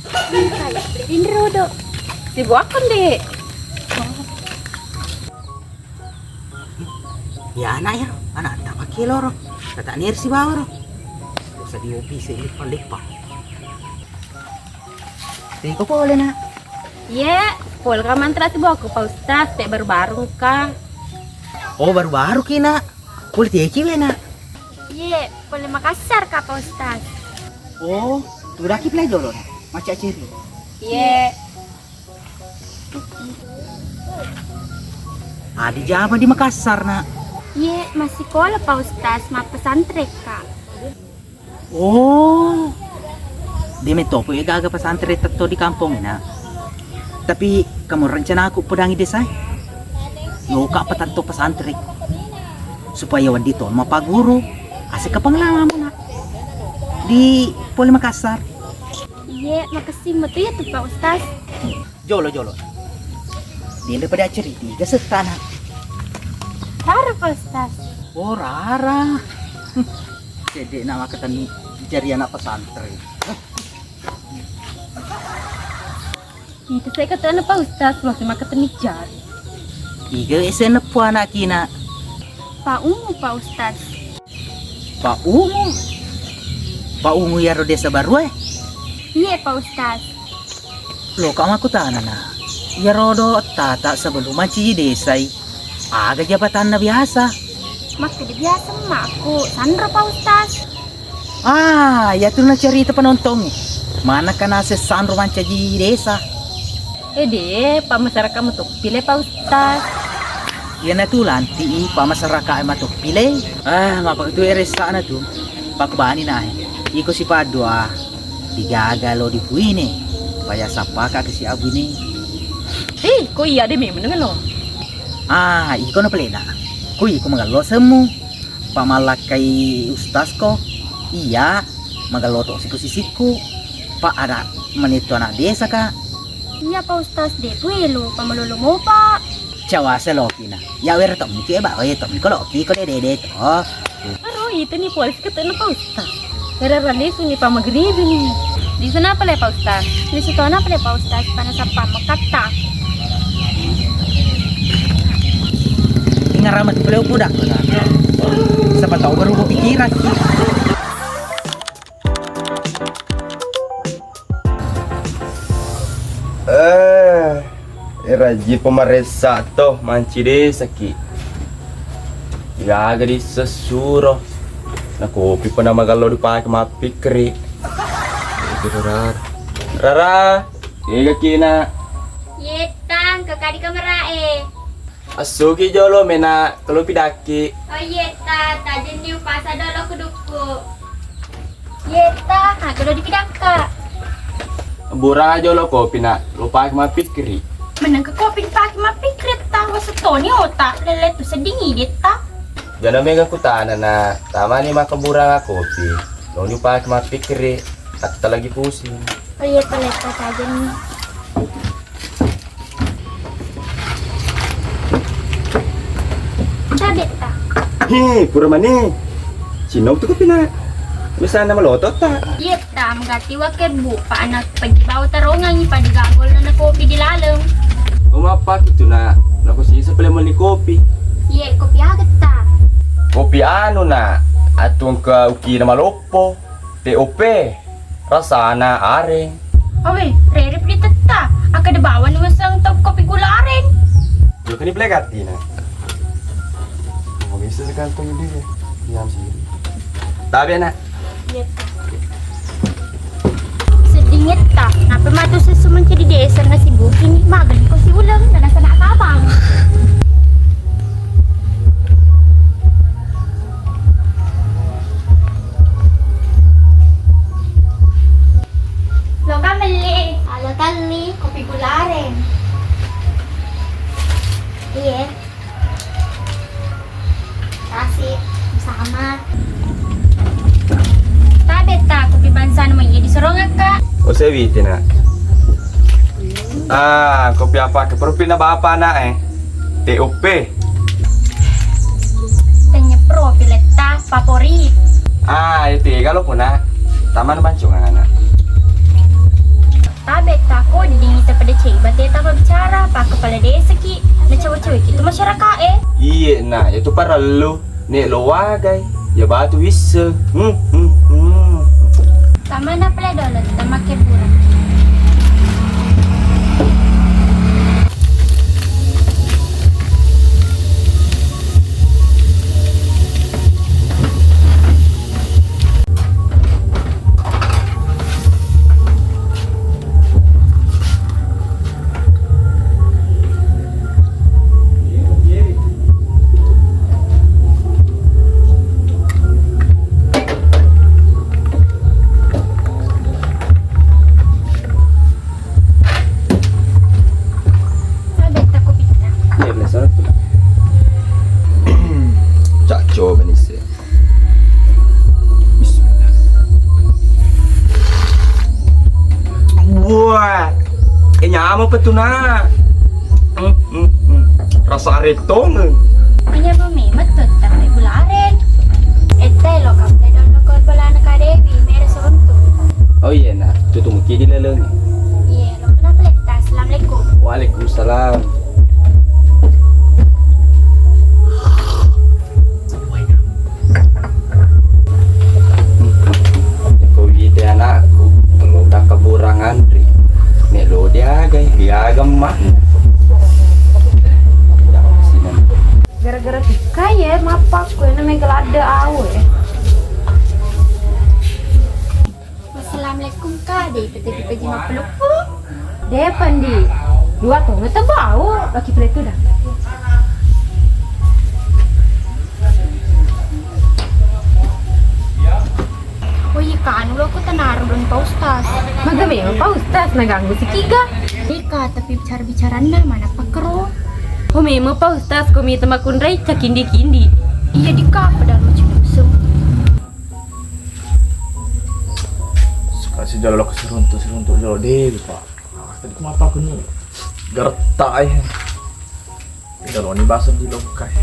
Kayak beliin rodo. Si buakan deh. Ya anak ya, anak tak pakai loro. Kata nir si bawah. Usah diopi selipa-lipa. Teko boleh nak. Ye, pol ka mantra si buaku Pak Ustaz, teh baru-baru ka. Oh baru-baru kina. Kulit teki nak. Ye, boleh Makassar Kak Pak Ustaz. Oh, tu laki pelai dulu nak. Macam ciri. Ye, Di Jawa di Makassar nak. Ye, masih sekolah Pak Ustaz, ma pesantren Kak. Oh. Dia metopo ya gaga pesantren tetto di kampung nak. Tapi kamu rencana aku pedangi desa? Yo kak petanto pesantren. Supaya wandito ma pak guru. Asik ke pengalaman nak. Di Poli Makassar. Ye, makasih betul ya tuh Pak Ustaz. Jolo. Dia daripada cerita ke setana. Rara Pak Ustaz. Oh Rara. Jadi nama ketemu jari anak pesantren. itu saya kata Pak Ustaz, waktu makan tenijar. Iga esen po anak kina. Pak Ungu Pak Ustaz. Pak Ungu. Pak Ungu ya desa baru Iya Pak Ustaz. Lo kamu aku tanah na. Ya rodo tata sebelum manci desa. Aga jabatan na biasa. Mas tidak biasa aku. Sandra Pak Ustaz. Ya tuh na cerita penonton. Mana kana se Sandro manci desa. Deh, Pak masyarakat mau pilih Pak Ustaz. Ya na tuh lanti pa masyarakat matuk pilih. Ngapa itu eresa na tuh. Pak bani na. Iko si padua. Digaga lo di puine. Paya sapa ka si abu ni. Kok iya deh memang dengan lo. Iko na plena. Kui ko magalo semu. Pamalakai ustaz ko. Iya, magaloto si kusisiku. Pa ada menito na desa ka. Iya Pak Ustaz. Depuelo. Pamalolo mo Pak. Cawa sa loki na. Ya wer tom ni ba oy tom ko loki ko dede to. Aduh, itu nih polisi kata Pak Ustaz. Rara lesu nih Pak Maghribi nih. Di sana apa Pak Ustaz? Di situ apa deh Pak Ustaz? Panas apa makata. Ingat ramat peleu budak ko na. Siapa tahu baru pikiran. Raji pemeresa toh manci desa ki. Gaga di sesuro. Na kopi pa na magalo di pa mapikri. Rara, iga kina. Yetang kakak di kamera Asuki jolo mena kalau pidaki. Oh yeta, tajin di upasa dolo kuduku. Yeta, kalau di pidaka. Bura jolo kopi na lupa mapikri. Menang ke kopi pagi mapikrit tahu setoni otak lele tu sedingi deta. Jangan mega kutana na tama ni makabura kopi. Lo lupa mapikri at lagi pusing. Oh iya peleta saja nih. Cabeta. Pura mani. Sinog tu kopi na. Bisa nama lotot ta. Yeta, magati wakil bupa anak pagibaw tarongan ni padigagol na kopi di lalong. Umapa gitu na. Naku sisa pala mo ni kopi. Ye, kopi agad ta. Kopi ano na. Atong ka uki na malopo. TOP. Rasana areng. Awe, rerep di tata. Akadabawan wasang top kopi gularen. Yo kani plegat na. Bisa sa kantong hindi. Diam sih. Tabi na. Yeta. Sedingit ta. Ngapa matu sa sumanci di desa na si Buking. Magali ko si ulang na nasa nakabang. Loka mali. Halo tali. Kopi gularen. Iya. Kasih. Sama. Tabeta kopi bansan mo iya disorong ka. O sa witi na. Kopi apa? Keperupin na ba apa na TOP. Tanya profileta favorit. Itu kalau pun na. Taman bancungan na. ada cewek dia tak bicara, pak kepala desa ki, ada cewek-cewek itu masyarakat Iya nah, itu para lu. Nek lo wagai, ya batu bisa. Tama na pala dolo, kita makin kurang. Coba nih sih. Bismillah. Wah, nyama betul nak. Rasa aretong. Punya memet tuh, tapi bularen. Lo kamu dolo kau bola anak Dewi, merah sontu. Oh iya nak, itu mungkin di leleng. Iya, lo kenapa letak? Assalamualaikum. Waalaikumsalam. Anakku kalau udah keburang Andri nek lo dia gemah Gara-gara tika ya, mapak gue namanya gelada awe. Assalamualaikum kak, deh peti-peti jima peluk. Depan di dua tuh nggak tahu laki pelitu dah. Oh iya kan, lo aku tenaruh dan Pak Ustaz. Maga memang Pak Ustaz naganggu si Kiga. Iya tapi bicara-bicara mana pak kero? Oh memang Pak Ustaz kami temak kundrai cakindi-kindi. Iya di kak, padahal macam musuh. Kasih jalan ke seruntuk jalan deh pak. Tadi kenapa aku nih? Gertak ya. Jalan ini basah di lokai.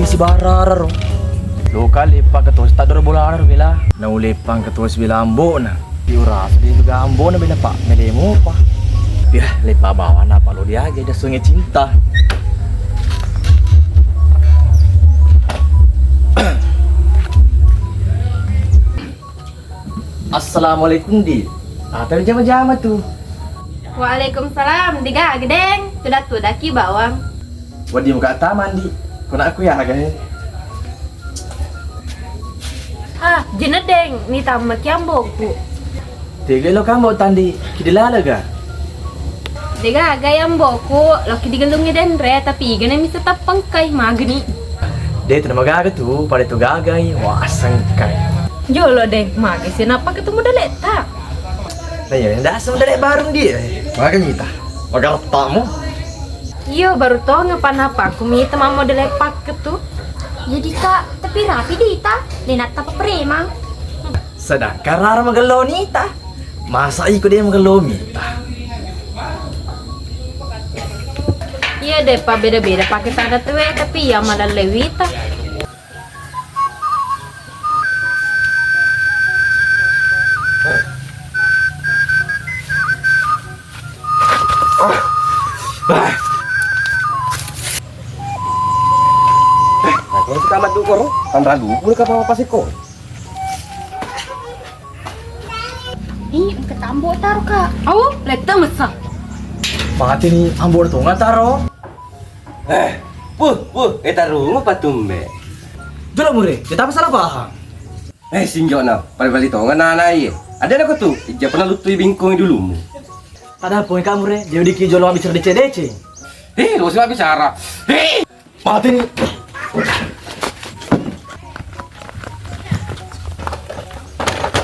Si barararo lokal ipa ketua tak ada bola arar bila na ulepang ketua bila ambo na diura di juga ambo na bila pak melemo pa ya lepa bawa na pa lo dia aja dah sungai cinta. Assalamualaikum di tadi jama-jama tuh. Waalaikumsalam, diga gedeng. Tuh daki bawang. Wadi muka taman di kena aku ya agak Ah, jenedeng ni tamat kiambo ku. tiga lo kamu tandi kidilala ga Diga gayam boku, loki digelungi dendre tapi gana misa tapang kay magni. dia tu nama gaga tuh pada tu gagai wah sangkai Jolo deng, magi sinapa ketemu daleta. nah ya ndak asam dari bareng dia makanya kita magar tamu. Iyo baru tau ngapan apa aku minta mama delepak ketu. Jadi kak, tapi rapi dita, linat apa prema. Sedangkan rara magalonita masa ikut dia magalomita. Iya deh pak beda-beda pakai tanda tuwe tapi ya malah lewita. Kalau kita amat dulu koro, kan ragu boleh apa sih kok? Ih, ketambo taruh kak. Awu, leta mesa. Pangati ni ambor tu ngataro. Taruh apa tumbe? Dulu mure, kita apa salah paham? Singgok na, pali-pali to ngana iya. Ada nak tu, ija pernah lutui bingkong dulu mu. Ada poin kamu re, dia di kijolo bicara DC. Lu sih bicara. Pangati ni.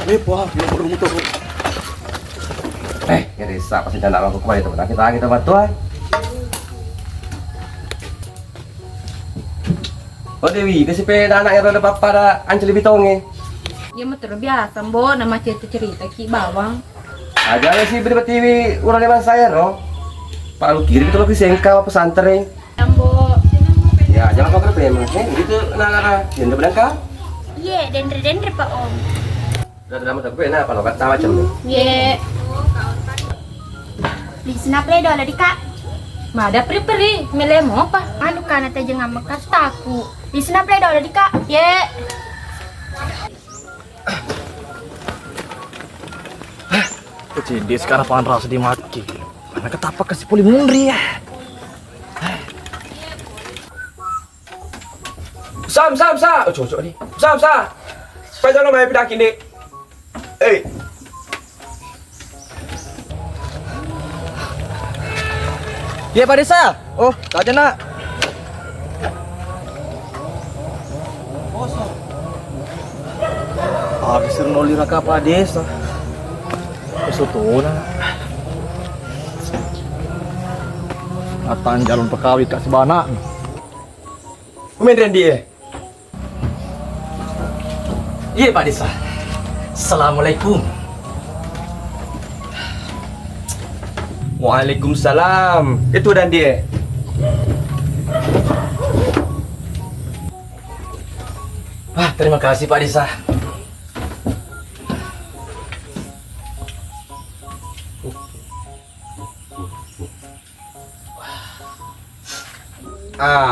Lepa, yang perlu motor. Ya desa pasti jangan aku kembali teman kita bantu ay. Oh Dewi, kasi anak yang ada papa ada ancel bitonge. Ya mah terbiasa, Mbok, nama cerita-cerita ki bawang. Aja sih beri TV udah lewat saya no. Pak lu kirim itu lagi sengkal pesantren. Mbok. Ya jangan kau kerja emang. Gitu anak-anak yang udah berangkat. Iya, dendre Pak Om. Udah lama tapi enak apa lo kata macam ni. Ye, Di sana play dola di Kak. mada pri-pri, melemo apa? Anu kana teh jeung ngamekas taku. Di sana play dola di Kak. Ye, Jadi sekarang pangan rasa dimaki. Mana ketapak kasih puli mundri ya. Sam. Oh cocok ni. Sam. Supaya jangan main pidakin ni. Ya Pak Desa. Oh, tak aja nak. Habis noli raka Pak Desa. Kesutuna. Atan jalur pekawit kak sebana. Main Randy Iya Pak Desa. Assalamualaikum. Waalaikumsalam. Itu dan dia. Terima kasih Pak Desa.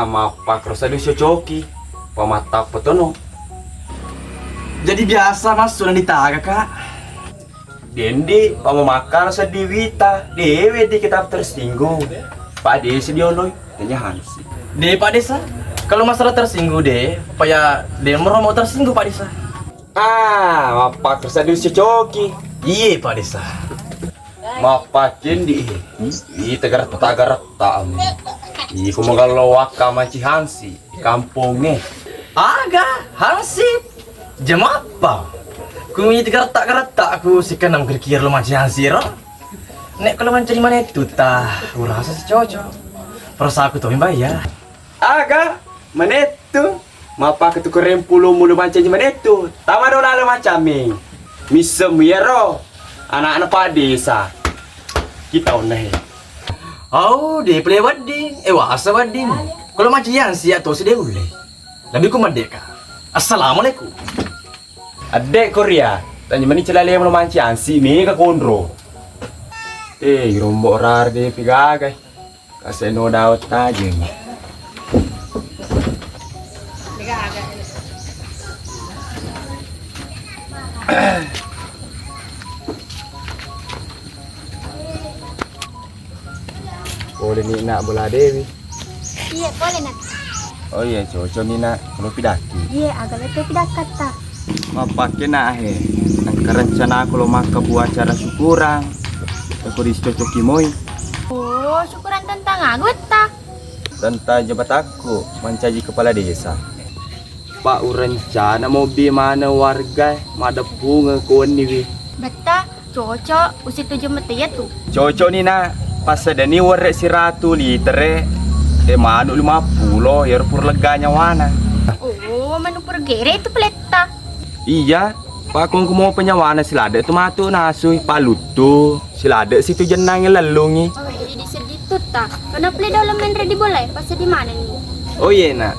Maaf Pak, kerasa di cocoki. Pamata petono. Jadi biasa mas sudah ditaga kak. Dendi, mau makan sediwita. Dewe di kita tersinggung. Pak Desa dioloi, tanya Hansi. Deh Pak Desa, kalau masalah tersinggung deh, supaya dia mau tersinggung Pak Desa. Maaf Pak, kerasa di cocoki. Iya Pak Desa. Maaf Pak Cendi. Tegar tak. Iku mengalau waka maci Hansi di kampungnya. Aga, Hansip. Jam apa? Ku ini gertak aku sekenam kira lo macam Hansiro. Nek kalau mencari mana itu tah, aku rasa cocok. Perasa aku tuh bayar. Aga, manetu. Mapa ketuker rempulu mulu macam manetu. Tama do lalu macam ni. Misem yero. Anak-anak Pak Desa. Kita oneh. Oh, dia play wedding. Wasa wedding. Kalau macam Hansi atau sedih boleh. Lebih ku merdeka. Assalamualaikum. Adek Korea. Tanya mani celale yang manci Hansi ni ke kondro. Rombok rar de pigagai. Kaseno daot aja. Boleh ni nak bola Dewi. Iya, boleh nak. Oh iya, cocok ni nak kalau pidaki. Iya, agak lebih tidak kata. Mapakin na Nang rencana aku lo maka buat acara syukuran. Aku discocoki moy. Oh, syukuran tentang aku tak. Tentang jabat aku mencaji kepala desa. Pak rencana mau bi mana warga mada bunga kon ni. Beta, cocok. Usi 7 mati ya tuh. Cocok ni nak. Pas ada ni warga si ratu litere. Manu 50 ya pur leganya wana. Oh, manu pergere itu peleta. Iya, Pak kung mau penyawana silada itu matu nasui palutu. Silada situ jenang lalungi. Oh, jadi sedih tuh tak. Karena play dalam main ready boleh. Pas di mana nih? Oh iya nak.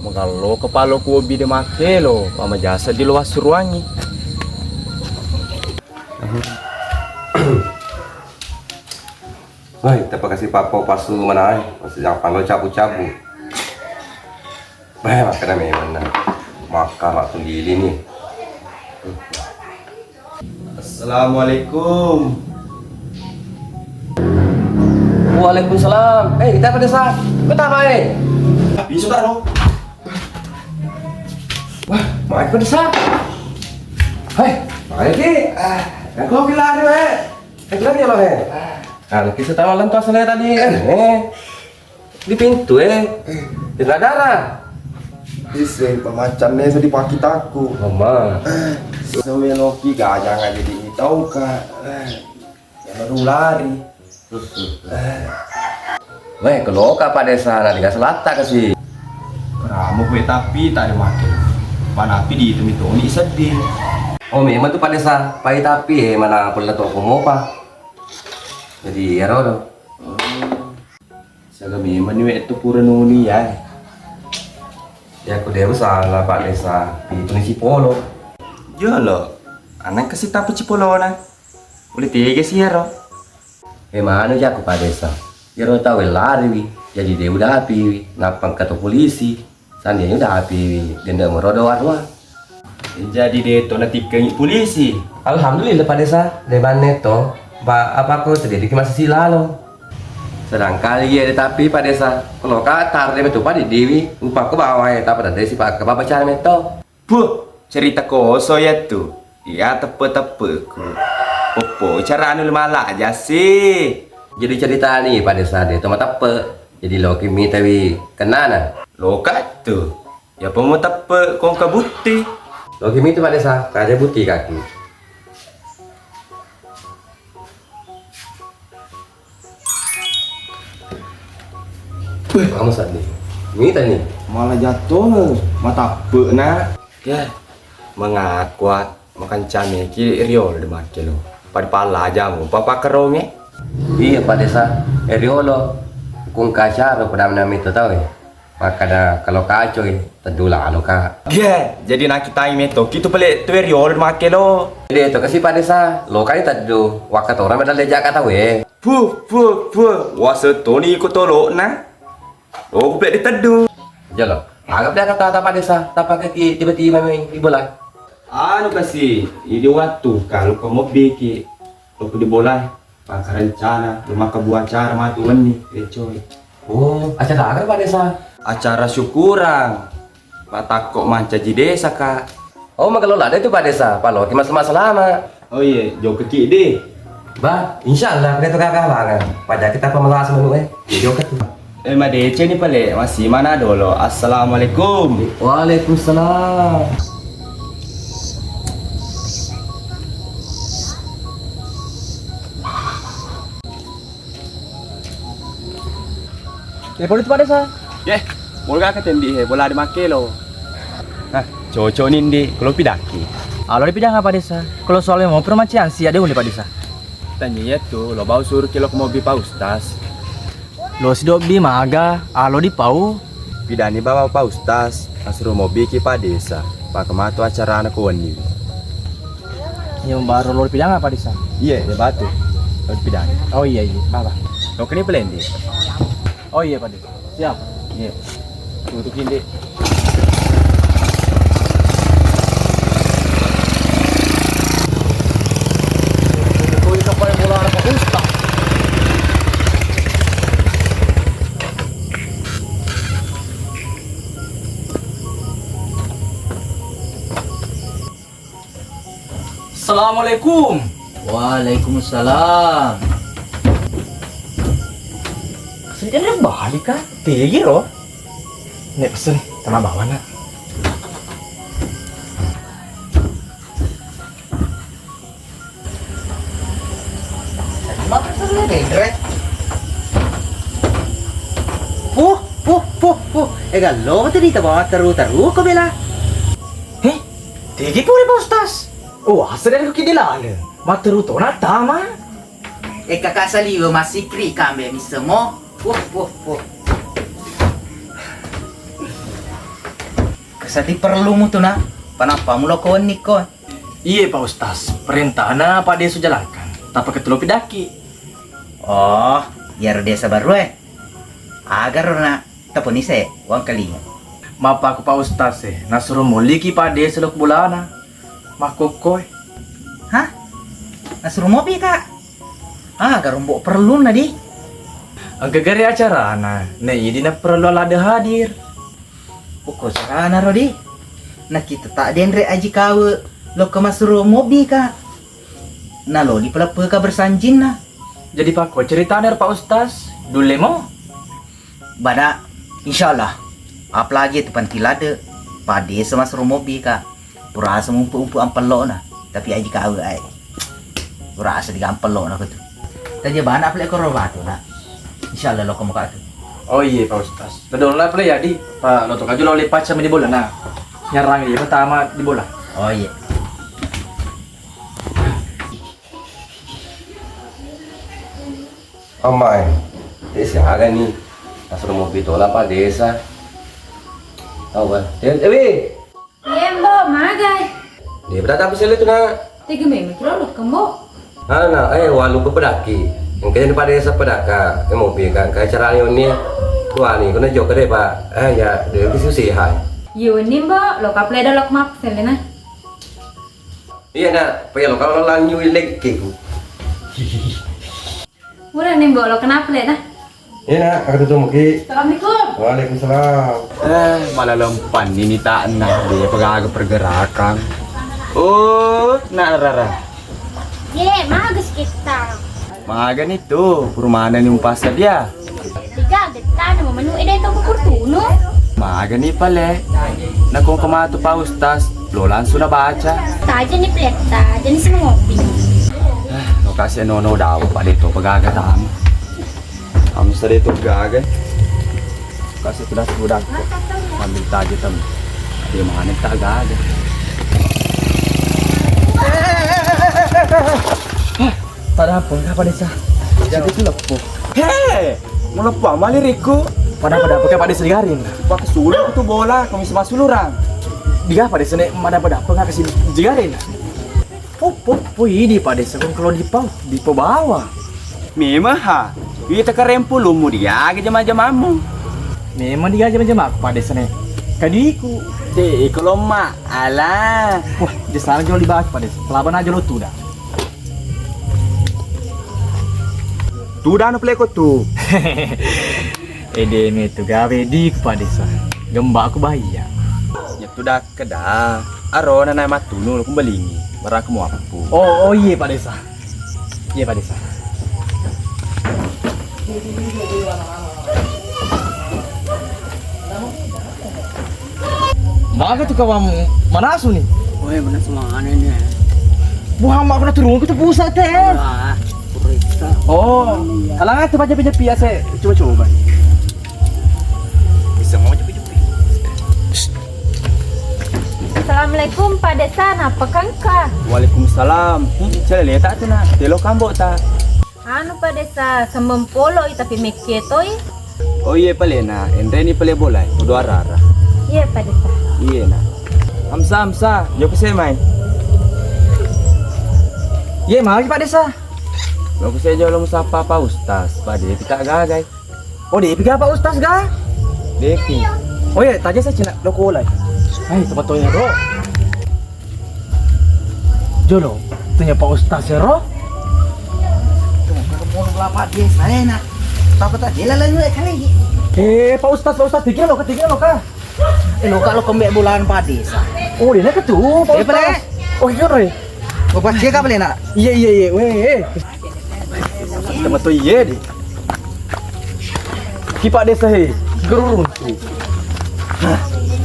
Kalau kepala ku obi de make lo, pama jasa di luar suruangi. Wah, kita kasih papo pasu mana ay, masih jangan panggil cabu-cabu. Makan memang nak. Makan waktu gili nih. Assalamualaikum. Waalaikumsalam. Kita pada sah. Betapa Bisa tak lo? Wah, main pada sah. Main ki. Kau bilang ni lagi lo Kalau kita tahu lantas tadi di pintu tidak darah. Isi pemacannya sedih pakit aku. Mama. So yang Loki gak jangan jadi tahu kak. Yang baru lari. Weh, kalau kak pada sana di selatan kasih. Kamu kue tapi tak ada makin. Panapi di itu ini sedih. Oh memang tuh pada sa, pai tapi mana pula toko mau pa. Jadi ya rodo. Saga memang ni itu pura nuni ya. Ya aku dewa salah pak desa, itu ni si polo. Ya lo, anak kasih tapu cipolo na. Boleh tiga sih ya ro. Mana aja aku pada desa. Ya rodo tahu lari wi, jadi dia udah api wi, napang kata polisi. Sandianya udah api wi, denda merodo warwa. Jadi dia tu nanti ke polisi. Alhamdulillah pada desa, leban neto, apa aku terjadi ke masa silalu. Sedang kali ya tapi pada desa, kalau kata dia betul pada dewi, upah ke bawah ya, tapi ada si pak ke bawah cara meto. Puh, cerita koso ya tu. Ya tepe-tepe ku. Popo, cara anu malah aja sih. Jadi cerita nih pada desa dia tomat tepe. Jadi lo kimi tapi kenana. Lo kat tu. Ya pemo tepe kong kabuti. Lo kimi itu pada desa, kada buti kaki. Kamu saat nih, minta nih. Malah jatuh mata pe na. Ya. Mengakuat makan cane ki riol de makelo. Pada pala jamu, papa kerong Iya pada desa, Eriolo, kung kasyaro pada nama itu tahu ya. Maka kalau kacau ya, tedulah alo kak. Ya, jadi nak kita ini tu, kita pelik tu riol de makelo. Jadi itu kasih pada desa, lo kali tedu, wakat orang pada lejak kata we. Puh. Wasa tu ni ikut tolok na. Oh, aku pelik ditedu. Jalo, anggap dia kata pada desa, tapak kaki tiba-tiba main di bola. Anu kasih, ini waktu kalau kamu bikin, kalau di bola, pakai rencana, rumah kebuah acara mati nih, coy. Oh, acara apa pada desa? Acara syukuran, Pak Takok manca di desa kak. Oh, maka lo ada itu pada desa, Pak Lo, masalah lama. Oh iya, jauh keki deh. Bah, insya Allah kita kakak banget. Pada kita pemelasan dulu jauh ke tuh. Madece ni pale, masih mana dulu? Assalamualaikum. Waalaikumsalam. Telepon itu pada desa. Ya, mulai kakak tendi bola di makelo. Nah, cocok nindi, kalau pidaki. Alo di pidang apa desa? Kalau soalnya mau permacian sih ada boleh pada desa. Tanya ya tuh, lo bau suruh kilo ke mobil Pak Ustaz. Lo si dobi maga, alo di pau. Pidani bawa Pak Ustaz, asuruh mobil ke Pak Desa. Pak kematu acara anak wani. Yang baru lo di pidang apa desa? Iya, ya batu. Lo pidani. Oh iya, apa? Lo kini pelendi. Oh iya pada. Siap. Iya. Tutukin deh. Assalamualaikum. Waalaikumsalam. Sedikit ada balik kan? Tinggi loh. Nek pesen tanah bawah nak. Makan dulu deh, Galo tadi tawa taru ko bela. Heh, tinggi pun Pak Ustaz. Oh, asal dari kaki dia Mataru to na tama. Kakak saliwa masih kri kambe mismo. Kesati perlu mo to na. Panapa mo lo ko ni ko. Iya Pak Ustaz, perintah na Pak Desu jalankan. Tanpa ketelu pidaki. Oh, biar desa baru agar na tapon ni se wang kalinga. Mapa aku Pak Ustaz nasuruh muliki Pak Desu lok bulana. Makokoy. Hah? Nasuruh mo kak? Garumbo perlu na di. Ang gagari acara na hindi na perlu ada hadir. Pukul sarana rodi. Nakita tak denre aji kawe lo ke masuro mobi ka. Na lo di pala ka bersanjin na. Jadi Pak ko cerita ner Pak Ustaz. Dule mo. Bada insyaallah. Apalagi itu pantilade Pade sama suruh mobil kak. Rasa umpu-umpu ampelok na. Tapi aja kau ay. Rasa di ampelok na ko tu. Tadi bana plek ko robato na. Insyaallah lo kamu kak tu. Oh iya Pak Ustaz. Kedol lah play ya di. Pak lo aja lo lepat sama di bola nah. Nyerang dia pertama di bola. Oh iya. Amai, desa agak nih, asal mau pitola pak desa. Tahu kan? Dewi, Iya mbak, magai. dia berada apa sih itu nak? Tiga minggu kira lo kamu. Anak, walu ke pedaki. Yang kaya pada desa pedaka, mau biarkan kayak cara ini. Tua nih, kena jauh deh pak. Ya, dia bisa sih hai. Yuni mbak, lo kaple dah lo map selena. Iya nak, payah lo kalau lang nyui leg kiku. Udah nih mbak, lo kenapa le dah? Iya nak, aku tuh mungkin. Assalamualaikum. Waalaikumsalam. Malah lempan ini tak enak dia pegang pergerakan. Oh, nak Rara. Ye, magus kita. Magan itu, perumahan yang pasar dia. Tiga getan mau menu ide to kurtuno. Magan nih pale. Nak kung kematu Pak Ustaz, lo langsung sudah baca. Taja nih pleta, jenis ngopi. Lokasi nono daw pa dito pagagatan. Kamu sa dito gagan. Kasi sudah sudah ko. Ambil tayo tam. Di mga nagtagaga. Pada apa ka Pak Desa? Jadi itu lepo. He! Mula pa maliriku. Pada apa ka Pak Desa digarin? Pak sulur tu bola kami sama sulurang. Dia Pak Desa nek pada apa ka kasih digarin? Po ini Pak Desa kan kalau di bawah. Memang ha. Kita kerempu lumu dia ke jama-jamamu. Memang dia jam-jam aku Pak Desa nek. Kadiku. Kalau mak alah. Wah, di sana jual dibahas Pak Desa. Pelaban aja lo tuh dah. Tu dah no pleko tu. Ede itu gawe di Pak Desa. Gembak aku bahaya. Ya tu dah kedah. Aro na nama tu nu kumbalingi. Bara aku mau apa? Oh iya Pak Desa. Iya Pak Desa. Baga tuh kawan Manasu nih. Oh, mana semua ini? Buah mak kena turun ke pusat teh. Ah, periksa. Oh, alang tuh baca biasa coba-coba. Bisa mau jepi-jepi. Assalamualaikum Pak Desa, napa kangka? Waalaikumsalam. Cale letak tu nak. Telo kambok tak. Anu Pak Desa, sembempolo tapi meketoi. Oh iya pale na. Endre ni pale bolai. Udah arara. Iya Pak Desa. Iya na. Hamsa. Yo kese mai. Iya, mari Pak Desa. Lo kese jo lo musapa Pak Ustaz. Pade kita gagai. Oh, dia pergi apa Ustaz ga? Depi. Oh iya, tadi saya cina lo kolai. Hai, tempat toya ro. Jolo, tanya Pak Ustaz ya ro. Kamu kelapa desa enak. Takut tak dia lalu kali. Pak Ustaz, pikir lo kah? Lo kalau kembali bulan Pak desa. Oh, dia nak tu, Pak Eh, Pak. Ustaz. Oh, iya ro. Bapak dia kah boleh nak? Iya, weh. Tempat toya deh. Ki Pak Desa he. Gerurun tu.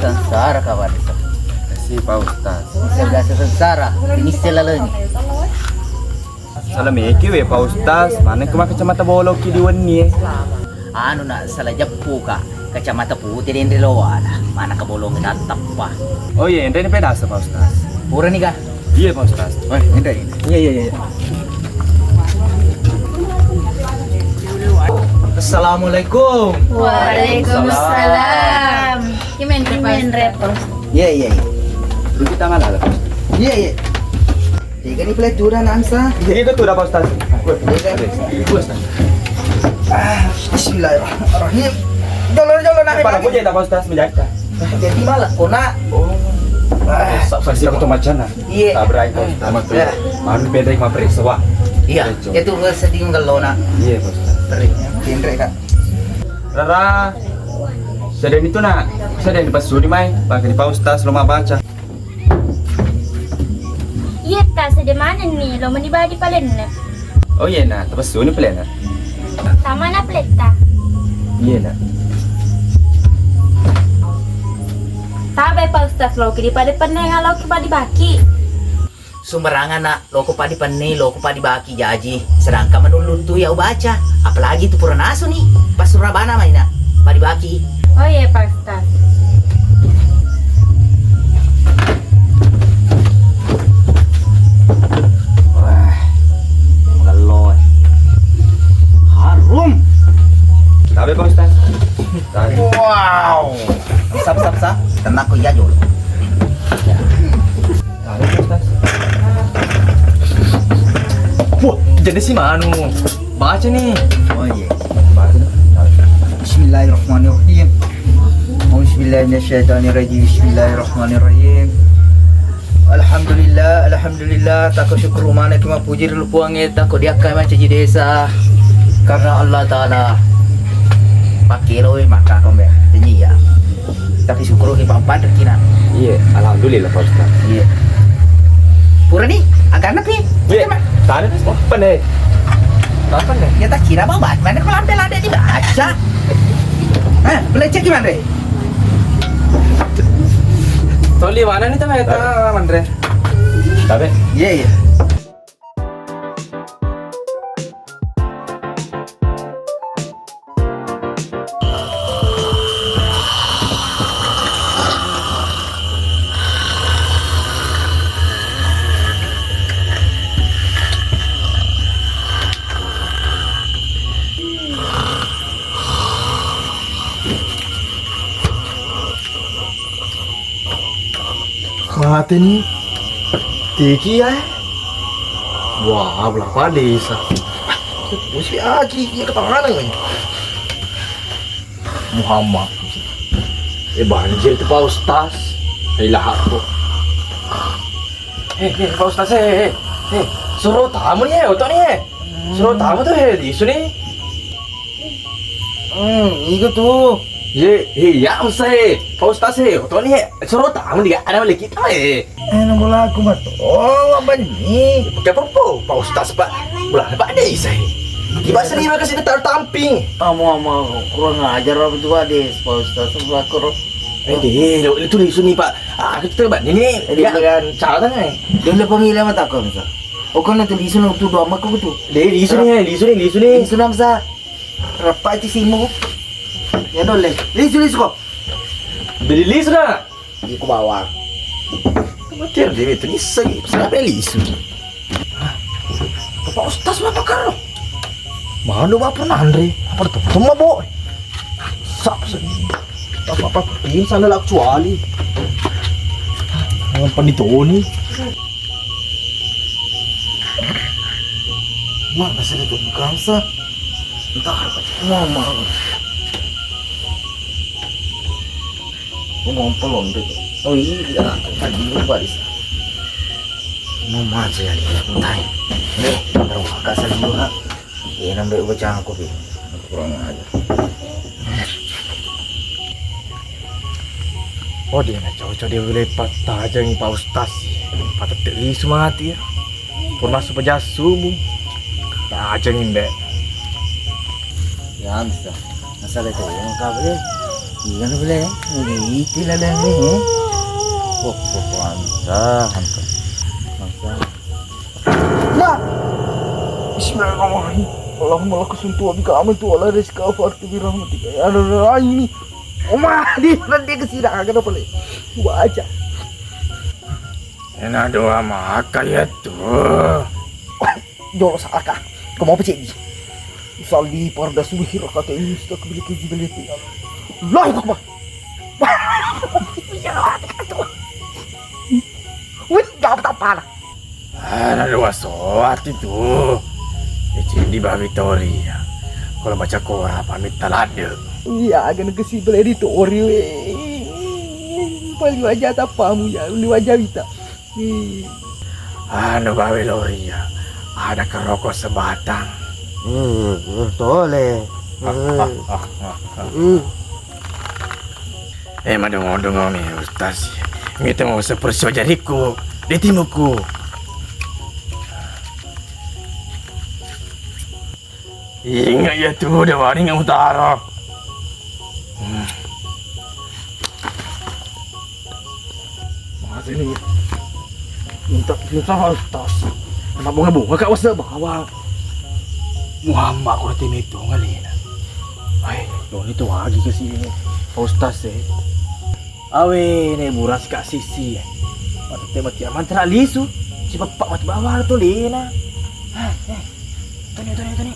Sengsara kawan desa. Kasih Pak Ustaz. Saya sengsara. Ini selalu ni. Salam eki we Pak Ustaz. Mana ke kacamata bolok ki diweni. Anu nak salah jepu kak. Kacamata putih di loa lah. Mana kebolongin atap pa. Oh iya, Endre ni pedas Pak Ustaz. Pura ni kah? Iya Pak Ustaz. Oh, ini. Iya. Assalamualaikum. Waalaikumsalam. Gimana repot? Iya. Dulu kita mana lah Pak Ustaz? Iya. Tiga ni pelajaran Amsa. Jadi itu tu dah Pak Ustaz. Bismillahirrahmanirrahim. Jolo nak. Para puja tak Pak Ustaz menjaga. Jadi malah kona. Saksi aku tu macam mana? Iya. Tak berai Pak Ustaz. Mak tu. Malu bedai ma periksa wah. Iya. Itu sedih kalau nak. Iya Pak Ustaz. Beri. Tindre kak. Rara. Sedang itu nak. Sedang di pasuri mai. Pakai di Pak Ustaz lo mak baca. Iya ta sede mana nih lo menibadi palen ne. Oh iya nak. Tapi pasuri ni pelena. Sama na pleta. Iya nak. Tabe ya Pak Ustaz lo di pada penengan lo pada baki. Sumberangan nak, loko padi pani, loko padi baki jaji. Sedangkan menulun tuh ya baca. Apalagi tuh pura nasu nih, pas surabana mainan, padi baki. Oh iya Pak Ustaz. Wah, ngeloy. Harum. Tapi Pak Ustaz. Tadi. Wow. Sap. Tenang ko ya jolo. Tapi Pak Ustaz. Wah, jadi si Manu. Baca nih. Oh iya. Bismillahirrahmanirrahim. Bismillahirrahmanirrahim. Bismillahirrahmanirrahim. Alhamdulillah, tako syukur mana kima puji dulu puangnya tako diakai macam di desa. Karena Allah Ta'ala pakai loe maka kombe tenyi ya. Tapi syukur kita pampan kina. Iya, alhamdulillah Pak Ustaz. Iya. Pura nih agak napi. Iya. Tadi apa nih? Apa nih? Ya tak kira bang bat mana kalau ada dibaca. Boleh cek gimana deh? Toli mana nih teman eta Andre? Tapi Iya. Mati nih. Tiki ya. Wah, berapa desa? Mesti aji ya ketangan nih. Muhammad. Banjir itu Pak Ustaz. Ilah aku. Pak Ustaz suruh tamu nih, otot nih. Suruh tamu tuh di sini. Itu tuh. Ya, usai. Pak Ustaz otot nih. Suruh tamu dia ada balik kita Nomor aku mah oh apa nih? Pakai apa? Pak Ustaz Pak. Bulan Pak ada isai. Tiba sini mereka sini tamping. Kamu kurang ajar apa tuh Ades, Pak Ustaz Bakor. Itu di sini Pak. Kita Pak ini dia kan cara nih. Dia udah pemilih mata kau misal. Oh kan itu di sana tuh dua mak tuh. Di sini. Di sana misal. Rapa itu simu. Ya dole. Di sini kok. Beli lis na. Di ke bawah. Macam dia itu ni segi. Siapa lis? Pak Ustaz mah pakar. Mana bapak Andre? Apa tuh? Semua boy. Sap segi. Apa ini sana lah kecuali. Apa itu ni? Mana sih itu bangsa? Entah apa. Mama. Ngomong pelong deh. Oh iya, tadi lupa di sana. Mau macam ya, entah. Nih, taruh kasar juga. Ini nambah baca aku bi. Kurang aja. Oh dia nak cowok dia boleh patah aja ni Pak Ustaz. Patah teli semangat ya. Pernah sepejas subuh. Tak aja ni mbak. Ya bisa. Masalah itu yang kau boleh. Iya kan boleh. Itu lah ni. Oh, mantap. Ya. Bismillahirrahmanirrahim. Allahumma laka suntu wa bika amantu wa la rizqa afartu bi rahmatika ya rahim. Oma di nanti ke sini agak apa nih? Gua aja. Enak doa maka ya tuh. Jolo sakah. Kau mau pecah ni? Salli parda subuhi rakaat ini mustaqbil kijibalati. Allahu akbar. Wih, jawab tak apa lah. Ada dua soat itu. Di Mbak Victoria. Kalau baca Quran pamit talade. Iya, agak negesi beli itu ori. Paling wajah tapamu ya, li wajah kita. Anu Mbak Victoria. Ada kerokok sebatang. Tole. Madung-madung nih Ustaz. Kita mau seperti jariku di timuku. Ingat ya tuh, udah waring utara. sini. Minta Ustaz. Nama bunga kak wasa bawa. Muhammad ko tim itu ngalina. Ay, lo itu lagi ke sini. Ustaz Awe ne buras kak sisi. Mati mati mantra lisu. Si bapak mati bawah tu lina. Tani.